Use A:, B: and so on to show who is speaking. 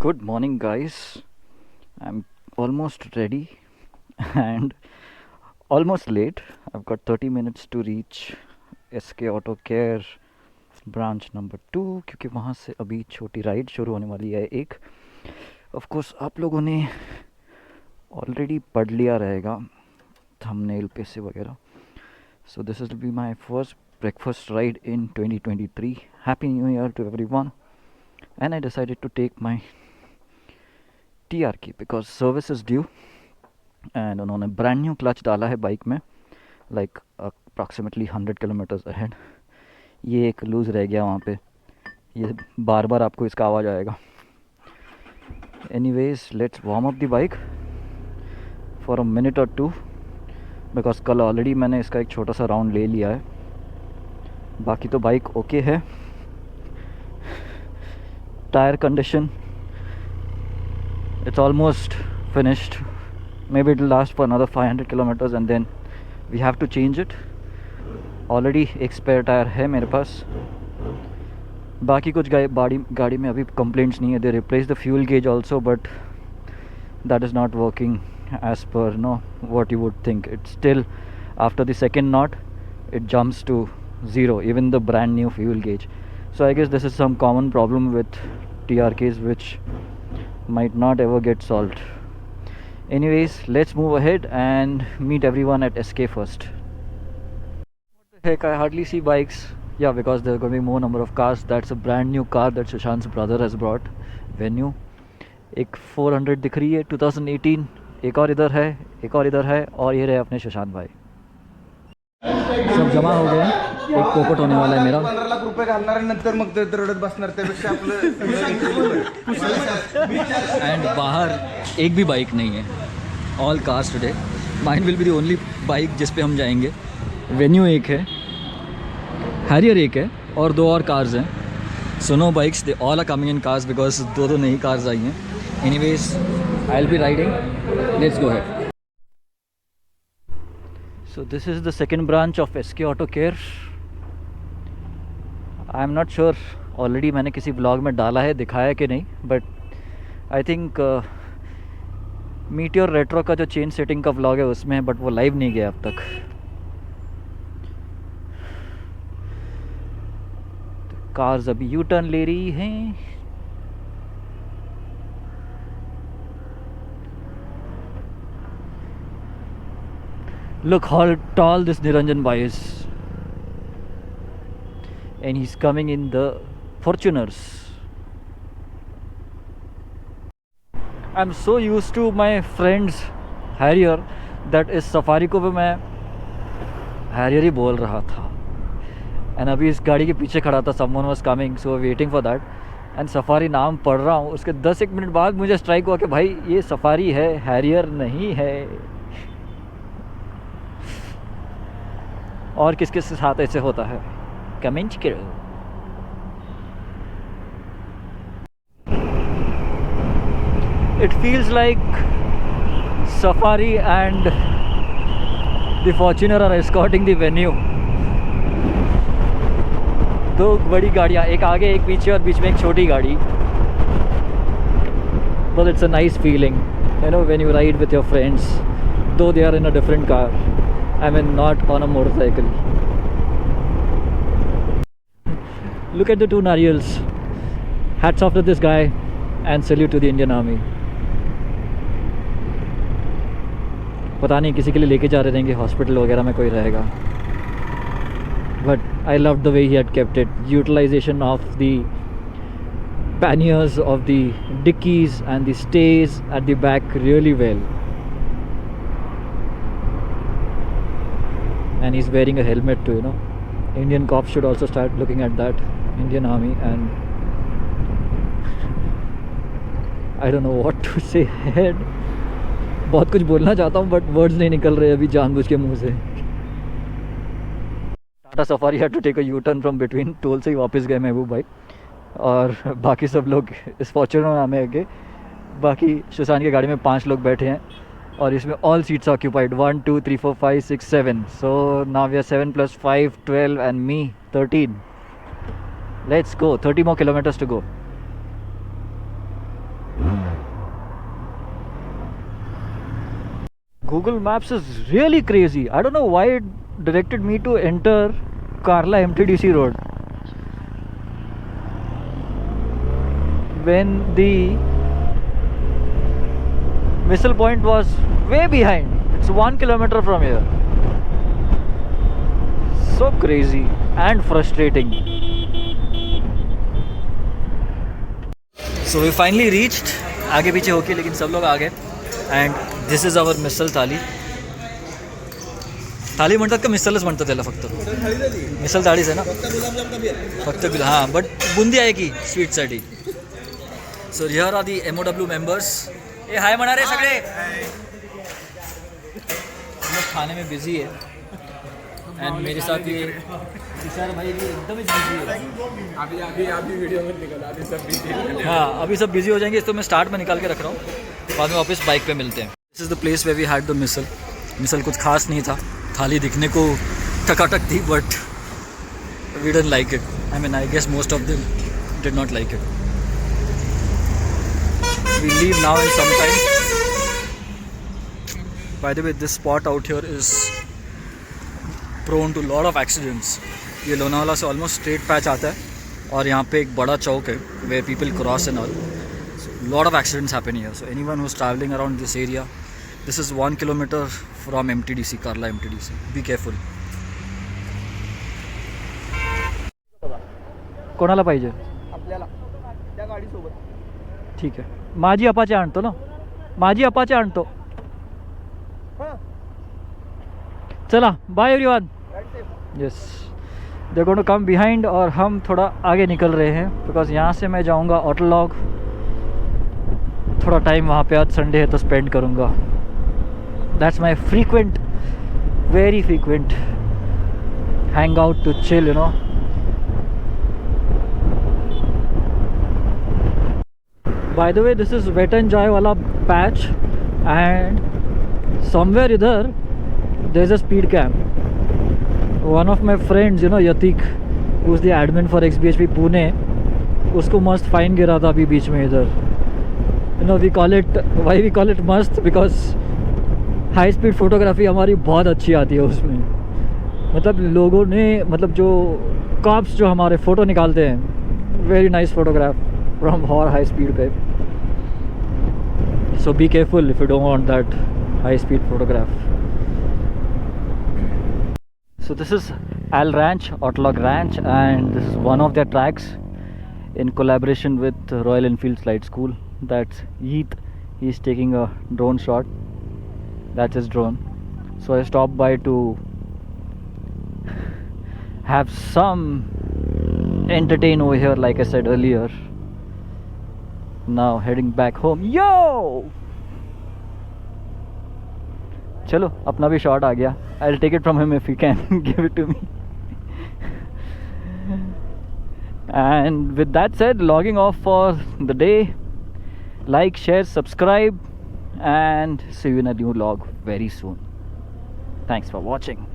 A: Good morning, guys. I'm almost ready and almost late. I've got 30 minutes to reach SK Auto Care branch number 2 क्योंकि वहाँ से अभी छोटी ride शुरू होने वाली है एक। ऑफ कोर्स आप लोगों ने ऑलरेडी पढ़ लिया रहेगा थंबनेल पे से वगैरह। So this will be my first breakfast ride in 2023. Happy New Year to everyone. And I decided to take my TRK because service is due and उन्होंने ब्रांड न्यू क्लच डाला है bike में, like approximately 100 kilometres ahead. ये एक loose रह गया वहाँ पे, ये बार बार आपको इसका आवाज़ आएगा। Anyways let's warm up the bike for a minute और टू बिकॉज कल ऑलरेडी मैंने इसका एक छोटा सा राउंड ले लिया है। बाकी तो बाइक ओके है। Tyre condition it's almost finished. Maybe it will last for another 500 kilometers and then we have to change it. Already एक spare टायर है मेरे पास। बाकी कुछ गाड़ी में अभी complaints नहीं है। They replaced the fuel gauge also, but that is not working as per what you would think. It's still after the second knot it jumps to 0, even the brand new fuel gauge. So I guess this is some common problem with TRKs which might not ever get solved. Anyways, let's move ahead and meet everyone at SK first. What the heck, I hardly see bikes. Yeah, because there are going to be more number of cars. That's a brand new car that Sushant's brother has brought. Venue. एक 400 दिख रही है 2018, एक और इधर है, एक और इधर है, और ये रहे अपने सुशांत भाई। सब जमा हो गए। एक पोपट होने वाला है मेरा।
B: 15 लाख रुपये घालणार नंतर मग ते रडत बसणार त्यापेक्षा आपलं
A: एंड बाहर एक भी बाइक नहीं है। All cars today. Mine will be the only bike जिस पे हम जाएंगे। वेन्यू एक है, हैरियर एक है, और 2 और कार्स हैं। So no bikes, they all are coming in cars because 2 नई कार्स आई हैं। Anyways I will be riding, let's go ahead. So this is the second branch of SK Auto Care. I am not sure already मैंने किसी blog में डाला है, दिखाया कि नहीं, but I think meteor retro का जो चेन सेटिंग का ब्लॉग है उसमें है, बट वो लाइव नहीं गया अब तक। तो कार्स अभी यू टर्न ले रही हैं। Look how tall this Niranjan bhai is, and he's coming in the Fortuners. I'm so used to my friend's Harrier that इस सफारी को भी मैं Harrier ही बोल रहा था, and अभी इस गाड़ी के पीछे खड़ा था। someone was coming, so waiting for that, and safari नाम पढ़ रहा हूँ। उसके 10-1 मिनट बाद मुझे स्ट्राइक हुआ कि भाई ये सफारी है, Harrier नहीं है। और किस किस साथ ऐसे होता है, कमेंट करो। It feels like Safari and the Fortuner are escorting the Venue. 2 बड़ी गाड़ियाँ, एक आगे एक पीछे और बीच में एक छोटी गाड़ी। But it's a nice feeling, you know, when you ride with your friends, though they are in a different car, I mean not on a motorcycle. Look at the 2 nariyals. Hats off to this guy and salute to the Indian Army. पता नहीं किसी के लिए लेके जा रहे रहेंगे, hospital वगैरह में कोई रहेगा। But I loved the way he had kept it. Utilization of the panniers, of the dickies and the stays at the back really well. And he's wearing a helmet too, you know. Indian cops should also start looking at that. Indian Army, and I don't know what to say ahead. बहुत कुछ बोलना चाहता हूँ but words नहीं निकल रहे अभी जानबूझ के मुंह से। Tata Safari had to take a U turn from between. Toll से ही वापस गए महबूब भाई, और बाकी सब लोग इस फॉर्च्यूनर में आगे। बाकी सुशांत की गाड़ी में 5 लोग बैठे हैं और इसमें all seats occupied, 1 2 3 4 5 6 7। So now we are 7 + 5 12 and me 13. Let's go, 30 more kilometers to go. Google Maps is really crazy. I don't know why it directed me to enter Karla MTDC road when the missile point was way behind. It's 1 kilometer from here. So crazy and frustrating. So we finally reached. आगे पीछे होके लेकिन सब लोग आ गए. And this is our मिसल थाली. थाली म्हणतात का मिसलच म्हणतात त्याला फक्त? मिसल थाळीच आहे ना फक्त. हां, बट बुंदी आहे की स्वीटसाठी. So here are the MOW members. ए हाय म्हणा रे सगळे. हम लोग खाने में बिजी है एंड मेरे साथ ये तुषार भाई भी एकदम ही बिजी है. अभी वीडियो में निकला, अभी सब बिजी. हाँ, अभी सब बिजी हो जाएंगे, तो मैं स्टार्ट में निकाल के रख रहा हूँ, बाद में वापस बाइक पे मिलते हैं. This is the place where we had the misal. Misal कुछ खास नहीं था, थाली दिखने को टकाटक थी, but we didn't like it. I mean I guess most of them did not like it. We leave now in some time. By the way, this spot out here is prone to lot of accidents. ये लोनावाला से almost straight patch आता है और यहाँ पे एक बड़ा चौक है where people cross and all. So lot of accidents happen here. So anyone who's traveling around this area, this is 1 kilometer from MTDC, Karla MTDC. Be careful. कोणाला पाहिजे?
B: आपल्याला त्या गाडी सोबत.
A: ठीक आहे, माझी अपाचे आणतो ना, माझी अपाचे आणतो. चला, bye everyone. Yes, they going to come behind और हम थोड़ा आगे निकल रहे हैं बिकॉज यहाँ से मैं जाऊँगा ऑटलॉग. थोड़ा टाइम वहाँ पे आज संडे है तो स्पेंड करूँगा. That's my frequent, very frequent hang out to chill, you know. By the way, this is wet and joy wala patch, and somewhere idhar there's a speed cam. One of my friends, you know, Yatik, who's the admin for XBHP Pune, उसको मस्त fine गिरा था अभी बीच में इधर. You know, we call it, why we call it मस्त, because high speed photography हमारी बहुत अच्छी आती है उसमें. मतलब लोगों ने, मतलब जो कॉप्स जो हमारे फ़ोटो निकालते हैं, very nice photograph from our high speed पे. So be careful if you don't want that high speed photograph. So this is Al Ranch, Ottlog Ranch, and this is one of their tracks in collaboration with Royal Enfield Slide School. That's Yeet. He's taking a drone shot. That's his drone. So I stopped by to have some entertain over here, like I said earlier. Now heading back home. Yo, चलो अपना भी shot आ गया. I'll take it from him if he can give it to me. And with that said, logging off for the day. Like, share, subscribe, and see you in a new vlog very soon. Thanks for watching.